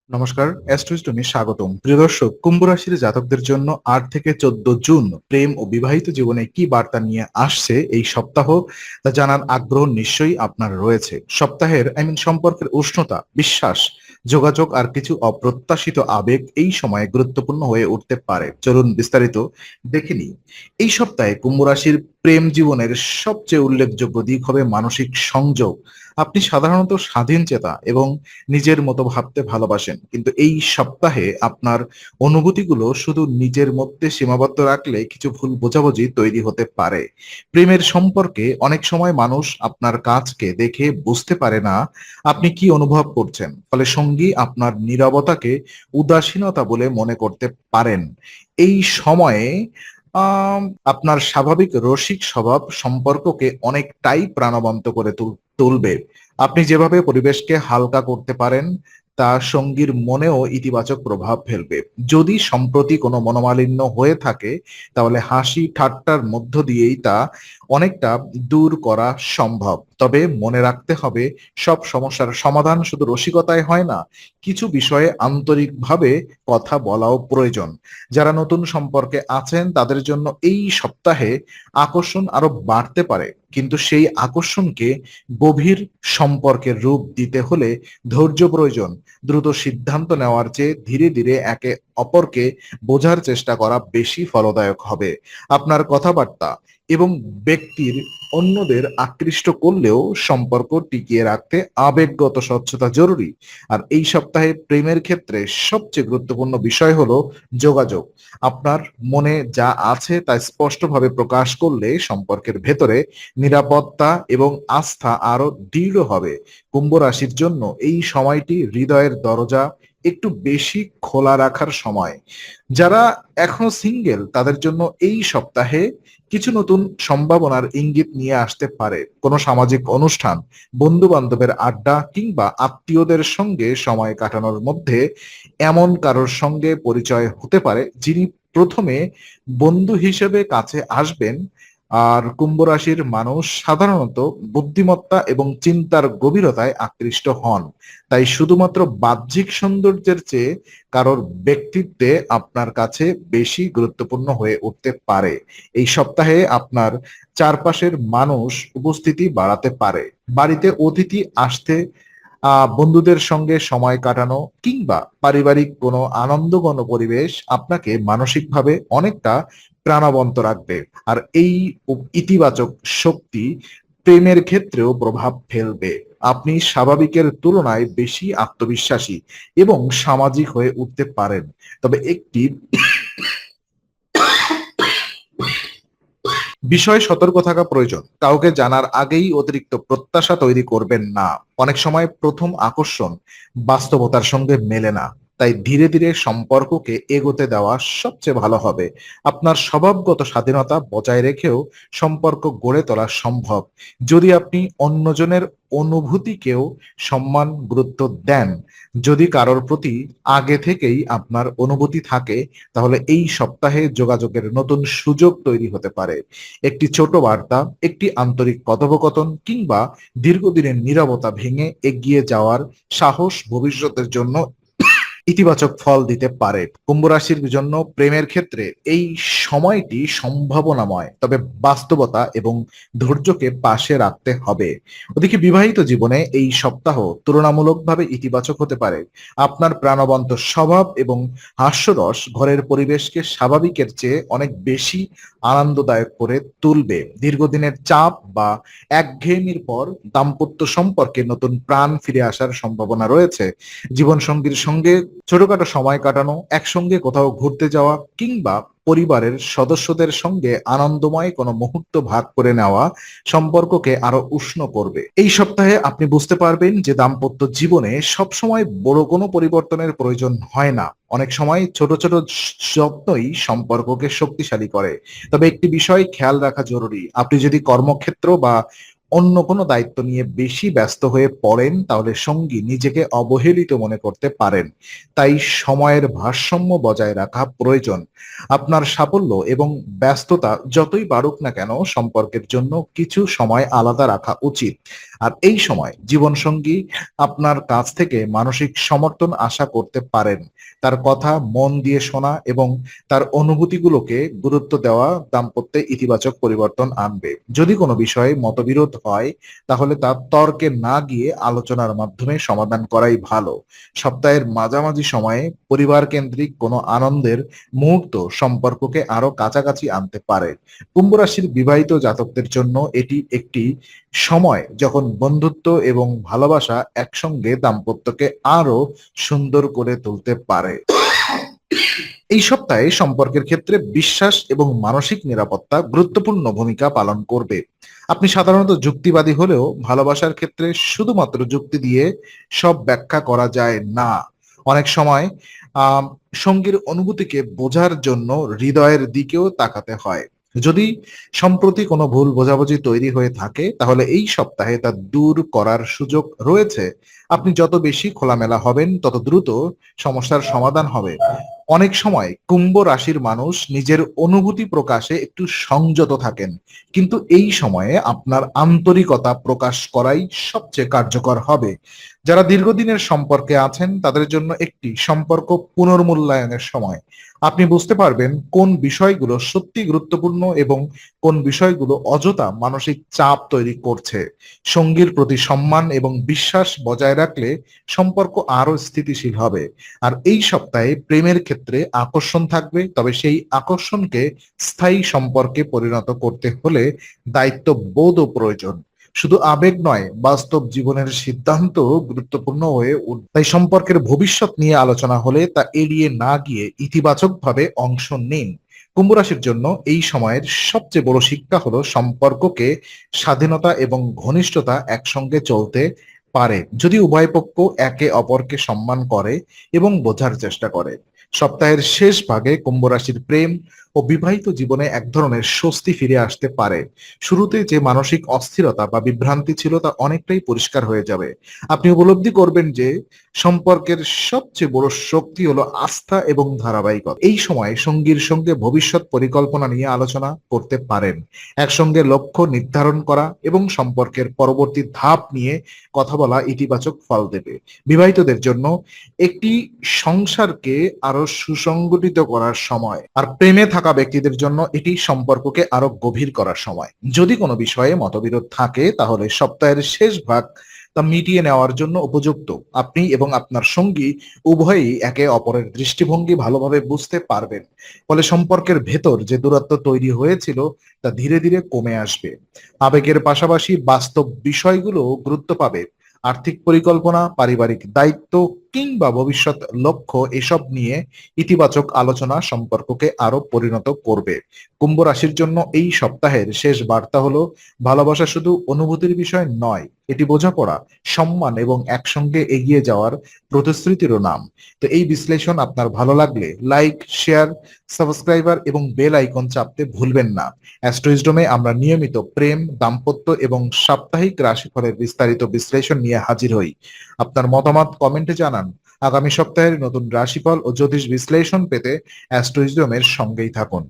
নমস্কার, অ্যাস্ট্রোইস্টমে স্বাগতম। প্রিয় দর্শক, কুম্ভ রাশির জাতকদের জন্য ৮ থেকে ১৪ জুন প্রেম ও বিবাহিত জীবনে কি বার্তা নিয়ে আসছে এই সপ্তাহ, তা জানার আগ্রহ নিশ্চয়ই আপনার রয়েছে। সপ্তাহের সম্পর্কের উষ্ণতা, বিশ্বাস, যোগাযোগ আর কিছু অপ্রত্যাশিত আবেগ এই সময়ে গুরুত্বপূর্ণ হয়ে উঠতে পারে। চলুন বিস্তারিত দেখে নিই। এই সপ্তাহে কুম্ভ রাশির প্রেম জীবনের সবচেয়ে উল্লেখযোগ্য দিক হবে মানসিক সংযোগ। আপনি সাধারণত স্বাধীনচেতা এবং নিজের মতো ভাবতে ভালোবাসেন, কিন্তু এই সপ্তাহে আপনার অনুভূতিগুলো শুধু নিজের মধ্যে সীমাবদ্ধ রাখলে কিছু ভুল বোঝাবুঝি তৈরি হতে পারে। প্রেমের সম্পর্কে অনেক সময় মানুষ আপনার কাজকে দেখে বুঝতে পারে না আপনি কি অনুভব করছেন, ফলে সঙ্গী আপনার নীরবতাকে উদাসীনতা বলে মনে করতে পারেন। এই সময়ে আম, আপনার স্বাভাবিক রসিক স্বভাব সম্পর্ককে অনেকটাই প্রাণবন্ত করে তুলবে। আপনি যেভাবে পরিবেশকে হালকা করতে পারেন তা সঙ্গীর মনেও ইতিবাচক প্রভাব ফেলবে। যদি সম্প্রতি কোনো মনোমালিন্য হয়ে থাকে, তাহলে হাসি ঠাট্টার মধ্য দিয়েই তা অনেকটা দূর করা সম্ভব। তবে মনে রাখতে হবে, সব সমস্যার সমাধান শুধু রসিকতায় হয় না, কিছু বিষয়ে আন্তরিকভাবে কথা বলাও প্রয়োজন। যারা নতুন সম্পর্কে আছেন তাদের জন্য এই সপ্তাহে আকর্ষণ আরো বাড়তে পারে, কিন্তু সেই আকর্ষণকে গভীর সম্পর্কের রূপ দিতে হলে ধৈর্য প্রয়োজন। দ্রুত সিদ্ধান্ত নেওয়ার চেয়ে ধীরে ধীরে একে অপরকে বোঝার চেষ্টা করা বেশি ফলদায়ক হবে। আপনার কথাবার্তা এবং ব্যক্তির অন্যদের আকৃষ্ট করলেও সম্পর্ক টিকিয়ে রাখতে আবেগগত স্বচ্ছতা জরুরি। আর এই সপ্তাহে প্রেমের ক্ষেত্রে সবচেয়ে গুরুত্বপূর্ণ বিষয় হলো যোগাযোগ। আপনার মনে যা আছে তা স্পষ্টভাবে প্রকাশ করলে সম্পর্কের ভেতরে নিরাপত্তা এবং আস্থা আরো দৃঢ় হবে। কুম্ভ রাশির জন্য এই সময়টি হৃদয়ের দরজা একটু বেশি খোলা রাখার সময়। যারা এখনো সিঙ্গেল তাদের জন্য এই সপ্তাহে কিছু নতুন সম্ভাবনার ইঙ্গিত নিয়ে আসতে পারে। কোনো সামাজিক অনুষ্ঠান, বন্ধু বান্ধবের আড্ডা কিংবা আত্মীয়দের সঙ্গে সময় কাটানোর মধ্যে এমন কারোর সঙ্গে পরিচয় হতে পারে যিনি প্রথমে বন্ধু হিসেবে কাছে আসবেন। আর কুম্ভ রাশির মানুষ সাধারণত বুদ্ধিমত্তা এবং চিন্তার গভীরতায় আকৃষ্ট হন, তাই শুধুমাত্র বাহ্যিক সৌন্দর্যের চেয়ে কারোর ব্যক্তিত্বে আপনার কাছে বেশি গুরুত্বপূর্ণ হয়ে উঠতে পারে। এই সপ্তাহে আপনার চারপাশের মানুষ উপস্থিতি বাড়াতে পারে। বাড়িতে অতিথি আসতে, বন্ধুদের সঙ্গে সময় কাটানো কিংবা পারিবারিক কোনো আনন্দঘন পরিবেশ আপনাকে মানসিকভাবে অনেকটা প্রাণবন্ত রাখবে। আর এই ইতিবাচক শক্তি প্রেমের ক্ষেত্রেও প্রভাব ফেলবে। আপনি স্বাভাবিকের তুলনায় বেশি আত্মবিশ্বাসী এবং সামাজিক হয়ে উঠতে পারেন। তবে একটি বিষয়ে সতর্ক থাকা প্রয়োজন, কাউকে জানার আগেই অতিরিক্ত প্রত্যাশা তৈরি করবেন না। অনেক সময় প্রথম আকর্ষণ বাস্তবতার সঙ্গে মেলে না, তাই ধীরে ধীরে সম্পর্ককে এগোতে দেওয়া সবচেয়ে ভালো হবে। আপনার স্বভাবগত স্বাধীনতা বজায় রেখেও সম্পর্ক গড়ে তোলা সম্ভব, যদি আপনি অন্যজনের অনুভূতিকেও সম্মান গুরুত্ব দেন। যদি কারোর প্রতি আগে থেকেই আপনার অনুভূতি থাকে, তাহলে এই সপ্তাহে যোগাযোগের নতুন সুযোগ তৈরি হতে পারে। একটি ছোট বার্তা, একটি আন্তরিক কথোপকথন কিংবা দীর্ঘদিনের নীরবতা ভেঙে এগিয়ে যাওয়ার সাহস ভবিষ্যতের জন্য ইতিবাচক ফল দিতে পারে। কুম্ভ রাশির জন্য প্রেমের ক্ষেত্রে এই সময়টি সম্ভাবনাময়, তবে বাস্তবতা এবং ধৈর্যকে পাশে রাখতে হবে। ওদিকে বিবাহিত জীবনে এই সপ্তাহ তুলনামূলকভাবে ইতিবাচক হতে পারে। আপনার প্রাণবন্ত স্বভাব এবং হাস্যরস ঘরের পরিবেশকে স্বাভাবিকের চেয়ে অনেক বেশি আনন্দদায়ক করে তুলবে। দীর্ঘদিনের চাপ বা একঘেয়েমির পর দাম্পত্য সম্পর্কে নতুন প্রাণ ফিরে আসার সম্ভাবনা রয়েছে। জীবনসঙ্গীর সঙ্গে ছোটখাটো সময় কাটানো, একসঙ্গে কোথাও ঘুরতে যাওয়া কিংবা পরিবারের সদস্যদের সঙ্গে আনন্দময় কোনো মুহূর্ত ভাগ করে নেওয়া সম্পর্ককে আরো উষ্ণ করবে। এই সপ্তাহে আপনি বুঝতে পারবেন যে দাম্পত্য জীবনে সবসময় বড় কোনো পরিবর্তনের প্রয়োজন হয় না। অনেক সময় ছোট ছোট যত্নই সম্পর্ককে শক্তিশালী করে। তবে একটি বিষয় খেয়াল রাখা জরুরি, আপনি যদি কর্মক্ষেত্র বা অন্য কোনো দায়িত্ব নিয়ে বেশি ব্যস্ত হয়ে পড়েন, তাহলে সঙ্গী নিজেকে অবহেলিত মনে করতে পারেন। তাই সময়ের ভারসাম্য বজায় রাখা প্রয়োজন। আপনার সাফল্য এবং ব্যস্ততা যতই বাড়ুক না কেন, সম্পর্কের জন্য কিছু সময় আলাদা রাখা উচিত। আর এই সময় জীবনসঙ্গী আপনার কাছ থেকে মানসিক সমর্থন আশা করতে পারেন। তার কথা মন দিয়ে শোনা এবং তার অনুভূতিগুলোকে গুরুত্ব দেওয়া দাম্পত্যে ইতিবাচক পরিবর্তন আনবে। যদি কোনো বিষয়ে মতবিরোধ হয়, তাহলে তা তর্কে না গিয়ে আলোচনার মাধ্যমে সমাধান করাই ভালো। সপ্তাহের মাঝামাঝি সময়ে পরিবার কেন্দ্রিক কোনো আনন্দের মুহূর্ত সম্পর্ককে আরো কাছাকাছি আনতে পারে। কুম্ভ রাশির বিবাহিত জাতকদের জন্য এটি একটি সময় যখন বন্ধুত্ব এবং ভালোবাসা একসঙ্গে দাম্পত্যকে আরো সুন্দর করে তুলতে পারে। এই সপ্তাহে সম্পর্কের ক্ষেত্রে বিশ্বাস এবং মানসিক নিরাপত্তা গুরুত্বপূর্ণ ভূমিকা পালন করবে। আপনি সাধারণত যুক্তিবাদী হলেও ভালোবাসার ক্ষেত্রে শুধুমাত্র যুক্তি দিয়ে সব ব্যাখ্যা করা যায় না। অনেক সময় আহ সঙ্গীর অনুভূতিকে বোঝার জন্য হৃদয়ের দিকেও তাকাতে হয়। যদি সম্প্রতি কোনো ভুল বোঝাবুঝি তৈরি হয়ে থাকে, তাহলে এই সপ্তাহে তা দূর করার সুযোগ রয়েছে। আপনি যত বেশি খোলামেলা হবেন, তত দ্রুত সমস্যার সমাধান হবে। অনেক সময় কুম্ভ রাশির মানুষ নিজের অনুভূতি প্রকাশে একটু সংযত থাকেন, কিন্তু এই সময়ে আপনার আন্তরিকতা প্রকাশ করাই সবচেয়ে কার্যকর হবে। যারা দীর্ঘদিনের সম্পর্কে আছেন, তাদের জন্য একটি সম্পর্ক পুনর্মূল্যায়নের সময়। আপনি বুঝতে পারবেন কোন বিষয়গুলো সত্যি গুরুত্বপূর্ণ এবং কোন বিষয়গুলো অযথা মানসিক চাপ তৈরি করছে। সঙ্গীর প্রতি সম্মান এবং বিশ্বাস বজায় রাখলে সম্পর্ক আরো স্থিতিশীল হবে। আর এই সপ্তাহে প্রেমের ক্ষেত্রে আকর্ষণ থাকবে, তবে সেই আকর্ষণকে স্থায়ী সম্পর্কে পরিণত করতে হলে দায়িত্ববোধও প্রয়োজন। শুধু আবেগ নয়, বাস্তব জীবনের সিদ্ধান্ত গুরুত্বপূর্ণ হয়ে উঠবে। তাই সম্পর্কের ভবিষ্যৎ নিয়ে আলোচনা হলে তা এড়িয়ে না গিয়ে ইতিবাচকভাবে অংশ নিন। কুম্ভ রাশির জন্য এই সময়ের সবচেয়ে বড় শিক্ষা হলো সম্পর্ককে স্বাধীনতা এবং ঘনিষ্ঠতা একসঙ্গে চলতে পারে যদি উভয় পক্ষ একে অপরকে সম্মান করে এবং বোঝার চেষ্টা করে। সপ্তাহের শেষ ভাগে কুম্ভ রাশির প্রেম ও বিবাহিত জীবনে এক ধরনের স্বস্তি ফিরে আসতে পারে। শুরুতে যে মানসিক অস্থিরতা বা বিভ্রান্তি ছিল, তা অনেকটাই পরিষ্কার হয়ে যাবে। আপনি উপলব্ধি করবেন যে সম্পর্কের সবচেয়ে বড় শক্তি হলো আস্থা এবং ধারাবাহিকতা। এই সময় সঙ্গীর সঙ্গে ভবিষ্যৎ পরিকল্পনা নিয়ে আলোচনা করতে পারেন। একসঙ্গে লক্ষ্য নির্ধারণ করা এবং সম্পর্কের পরবর্তী ধাপ নিয়ে কথা বলা ইতিবাচক ফল দেবে। বিবাহিতদের জন্য একটি সংসারকে আরো সুসংগঠিত করার সময়, আর প্রেমে থাকা ব্যক্তিদের জন্য এটি সম্পর্ককে আরো গভীর করার সময়। যদি কোনো বিষয়ে মতবিরোধ থাকে, তাহলে সপ্তাহের শেষ ভাগ তা মিটিয়ে নেওয়ার জন্য উপযুক্ত। আপনি এবং আপনার সঙ্গী উভয়ই একে অপরের দৃষ্টিভঙ্গি ভালোভাবে বুঝতে পারবেন। ফলে সম্পর্কের ভেতর যে দূরত্ব তৈরি হয়েছিল, তা ধীরে ধীরে কমে আসবে। আবেগের পাশাপাশি বাস্তব বিষয়গুলো গুরুত্ব পাবে। আর্থিক পরিকল্পনা, পারিবারিক দায়িত্ব কিংবা ভবিষ্যৎ লক্ষ্য, এসব নিয়ে ইতিবাচক আলোচনা সম্পর্ককে আরো পরিণত করবে। কুম্ভ রাশির জন্য এই সপ্তাহের শেষ বার্তা হলো, ভালোবাসা শুধু অনুভূতির বিষয় নয়, এটি বোঝাপড়া, সম্মান এবং একসঙ্গে এগিয়ে যাওয়ার প্রতিশ্রুতিরও নাম। তো এই বিশ্লেষণ আপনার ভালো লাগলে লাইক, শেয়ার, সাবস্ক্রাইবার এবং বেল আইকন চাপতে ভুলবেন না। অ্যাস্ট্রোইজডমে আমরা নিয়মিত প্রেম, দাম্পত্য এবং সাপ্তাহিক রাশিফলের বিস্তারিত বিশ্লেষণ নিয়ে হাজির হই। আপনার মতামত কমেন্টে জানান। আগামী সপ্তাহের নতুন রাশিফল ও জ্যোতিষ বিশ্লেষণ পেতে অ্যাস্ট্রোইজডমের সঙ্গেই থাকুন।